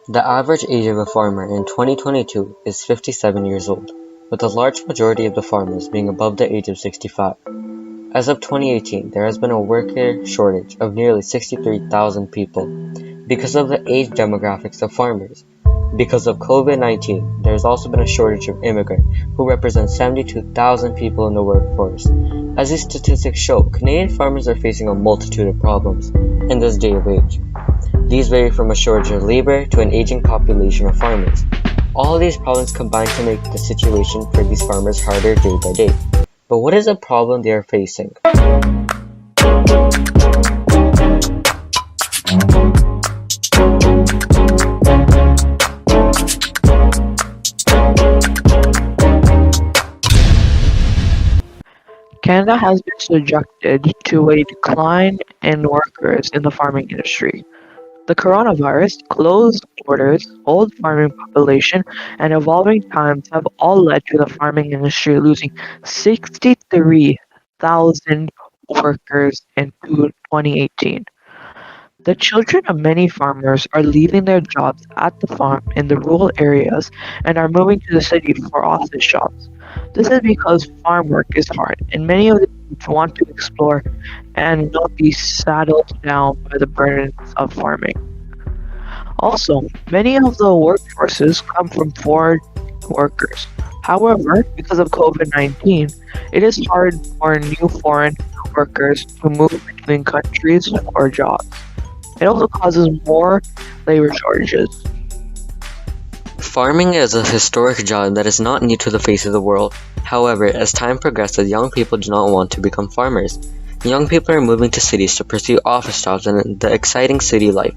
The average age of a farmer in 2022 is 57 years old, with a large majority of the farmers being above the age of 65. As of 2018, there has been a worker shortage of nearly 63,000 people because of the age demographics of farmers. Because of COVID-19, there has also been a shortage of immigrants, who represent 72,000 people in the workforce. As these statistics show, Canadian farmers are facing a multitude of problems in this day of age. These vary from a shortage of labor to an aging population of farmers. All of these problems combine to make the situation for these farmers harder day by day. But what is the problem they are facing? Canada has been subjected to a decline in workers in the farming industry. The coronavirus, closed borders, old farming population, and evolving times have all led to the farming industry losing 63,000 workers in 2018. The children of many farmers are leaving their jobs at the farm in the rural areas and are moving to the city for office jobs. This is because farm work is hard, and many of the youth want to explore and not be saddled down by the burdens of farming. Also, many of the workforces come from foreign workers. However, because of COVID-19, it is hard for new foreign workers to move between countries for jobs. It also causes more labor shortages. Farming is a historic job that is not new to the face of the world. However, as time progresses, young people do not want to become farmers. Young people are moving to cities to pursue office jobs and the exciting city life.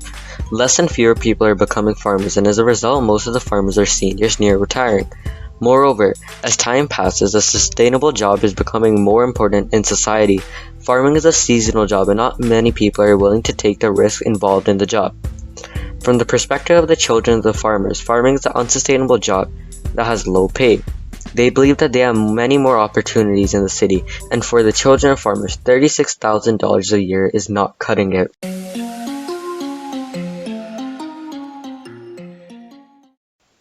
Less and fewer people are becoming farmers, and as a result, most of the farmers are seniors near retiring. Moreover, as time passes, a sustainable job is becoming more important in society. Farming is a seasonal job, and not many people are willing to take the risk involved in the job. From the perspective of the children of the farmers, farming is an unsustainable job that has low pay. They believe that they have many more opportunities in the city, and for the children of farmers, $36,000 a year is not cutting it.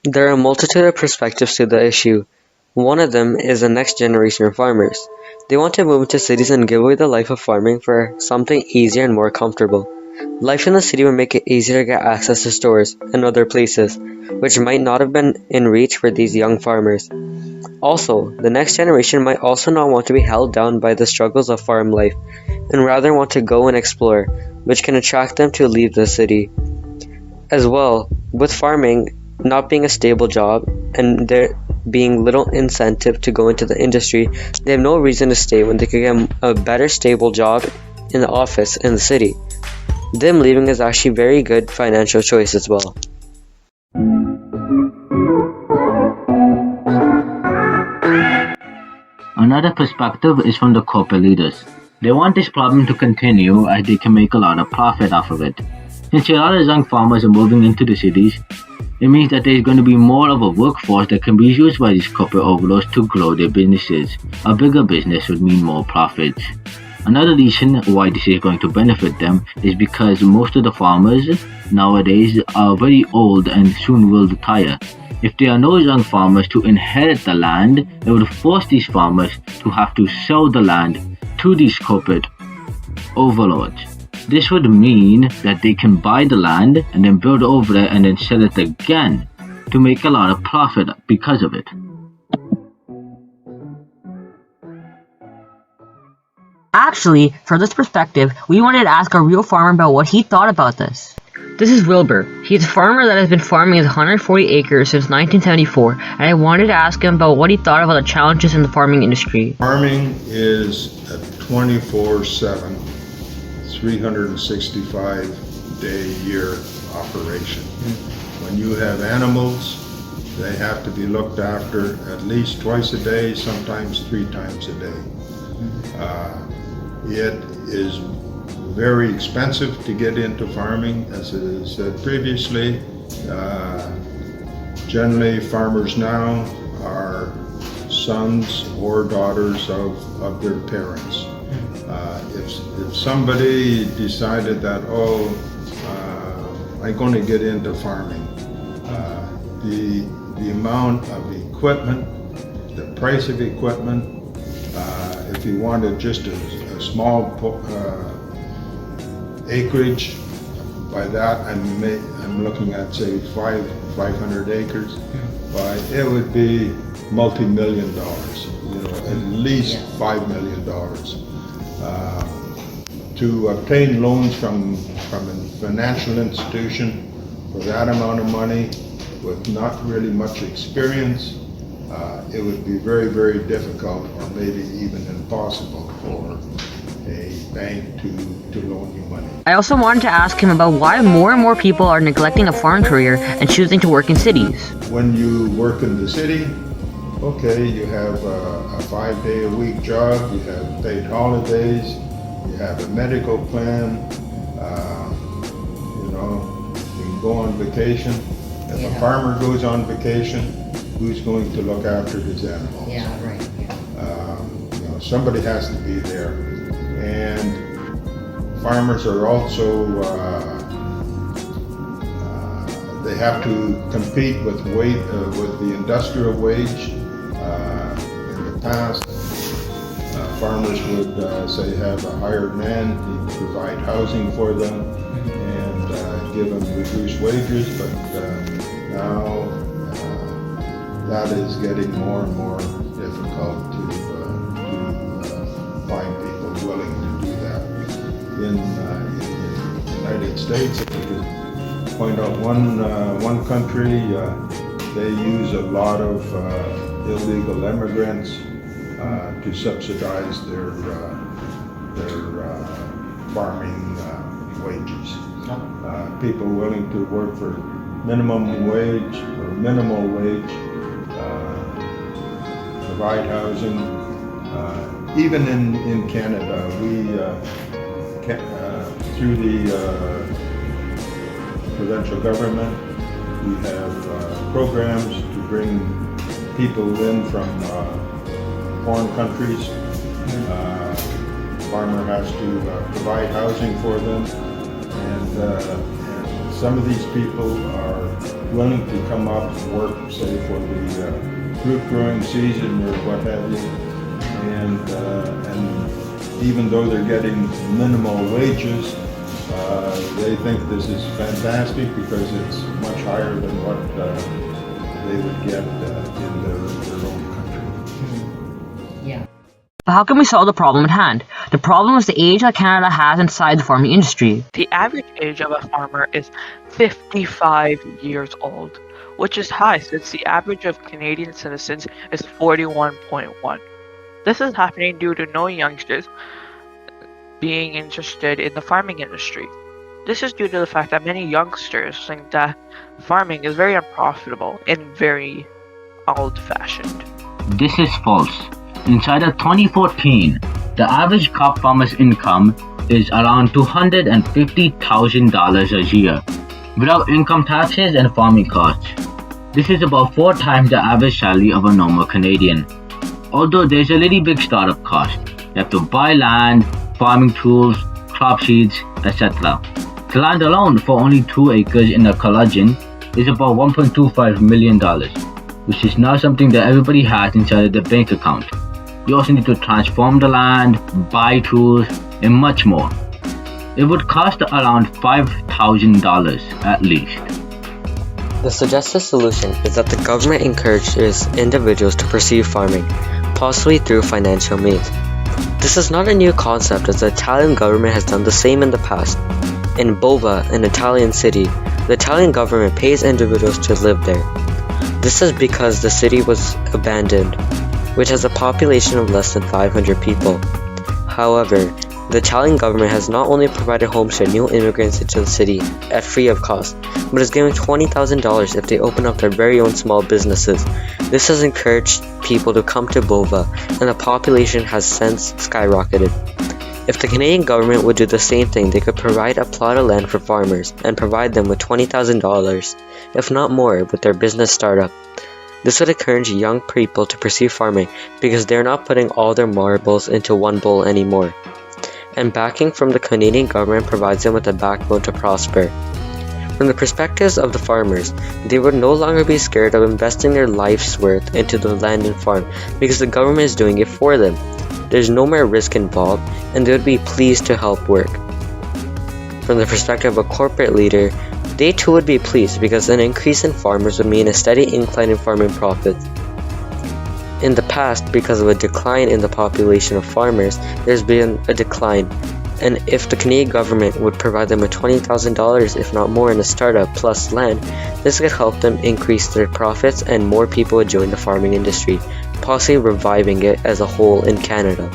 There are a multitude of perspectives to the issue. One of them is the next generation of farmers. They want to move into cities and give away the life of farming for something easier and more comfortable. Life in the city will make it easier to get access to stores and other places, which might not have been in reach for these young farmers. Also, the next generation might also not want to be held down by the struggles of farm life, and rather want to go and explore, which can attract them to leave the city. As well, with farming not being a stable job, and there being little incentive to go into the industry, they have no reason to stay when they could get a better stable job in the office in the city. Them leaving is actually a very good financial choice as well. Another perspective is from the corporate leaders. They want this problem to continue as they can make a lot of profit off of it. Since a lot of young farmers are moving into the cities, it means that there's going to be more of a workforce that can be used by these corporate overlords to grow their businesses. A bigger business would mean more profits. Another reason why this is going to benefit them is because most of the farmers nowadays are very old and soon will retire. If there are no young farmers to inherit the land, it would force these farmers to have to sell the land to these corporate overlords. This would mean that they can buy the land and then build over it and then sell it again to make a lot of profit because of it. Actually, from this perspective, we wanted to ask a real farmer about what he thought about this. This is Wilbur. He's a farmer that has been farming his 140 acres since 1974, and I wanted to ask him about what he thought about the challenges in the farming industry. Farming is a 24/7, 365-day-year operation. When you have animals, they have to be looked after at least twice a day, sometimes 3 times a day. It is very expensive to get into farming, as it is said previously. Generally, farmers now are sons or daughters of their parents. If somebody decided that, I'm going to get into farming, the amount of equipment, the price of equipment. If you wanted just a small acreage, by that I'm looking at say 500 acres. But it would be multi-million dollars. At least $5 million. To obtain loans from a financial institution for that amount of money with not really much experience, it would be very, very difficult or maybe even impossible for a bank to loan you money. I also wanted to ask him about why more and more people are neglecting a farm career and choosing to work in cities. When you work in the city, okay, you have a 5-day-a-week job, you have paid holidays, you have a medical plan, you can go on vacation. If a farmer goes on vacation, who's going to look after his animals? Right. Somebody has to be there. And farmers are also, they have to compete with the industrial wage. In the past, farmers would say have a hired man, he'd provide housing for them and give them reduced wages, but now that is getting more and more difficult to find people willing to do that. In the United States, if you could point out one country, they use a lot of illegal immigrants to subsidize their farming wages. People willing to work for minimum wage or minimal wage, provide housing. Even in Canada, we through the provincial government, we have programs to bring people in from foreign countries. Farmer has to provide housing for them, and some of these people are willing to come up and work, say, for the fruit growing season or what have you, and even though they're getting minimal wages, they think this is fantastic because it's much higher than what they would get in their own country. But how can we solve the problem at hand? The problem is the age that Canada has inside the farming industry. The average age of a farmer is 55 years old, which is high since the average of Canadian citizens is 41.1. This is happening due to no youngsters being interested in the farming industry. This is due to the fact that many youngsters think that farming is very unprofitable and very old-fashioned. This is false. Inside of 2014, the average crop farmer's income is around $250,000 a year, without income taxes and farming costs. This is about 4 times the average salary of a normal Canadian. Although there's a really big startup cost. You have to buy land, farming tools, crop seeds, etc. The land alone for only 2 acres in a Kalugin is about $1.25 million, which is not something that everybody has inside of their bank account. You also need to transform the land, buy tools, and much more. It would cost around $5,000 at least. The suggested solution is that the government encourages individuals to pursue farming, possibly through financial means. This is not a new concept, as the Italian government has done the same in the past. In Bova, an Italian city, the Italian government pays individuals to live there. This is because the city was abandoned, which has a population of less than 500 people. However, the Italian government has not only provided homes to new immigrants into the city at free of cost, but is giving $20,000 if they open up their very own small businesses. This has encouraged people to come to Bova, and the population has since skyrocketed. If the Canadian government would do the same thing, they could provide a plot of land for farmers and provide them with $20,000, if not more, with their business startup. This would encourage young people to pursue farming because they're not putting all their marbles into one bowl anymore. And backing from the Canadian government provides them with a backbone to prosper. From the perspectives of the farmers, they would no longer be scared of investing their life's worth into the land and farm because the government is doing it for them. There's no more risk involved, and they would be pleased to help work. From the perspective of a corporate leader, they too would be pleased because an increase in farmers would mean a steady incline in farming profits. In the past, because of a decline in the population of farmers, there's been a decline, and if the Canadian government would provide them with $20,000, if not more, in a startup plus land, this could help them increase their profits and more people would join the farming industry, possibly reviving it as a whole in Canada.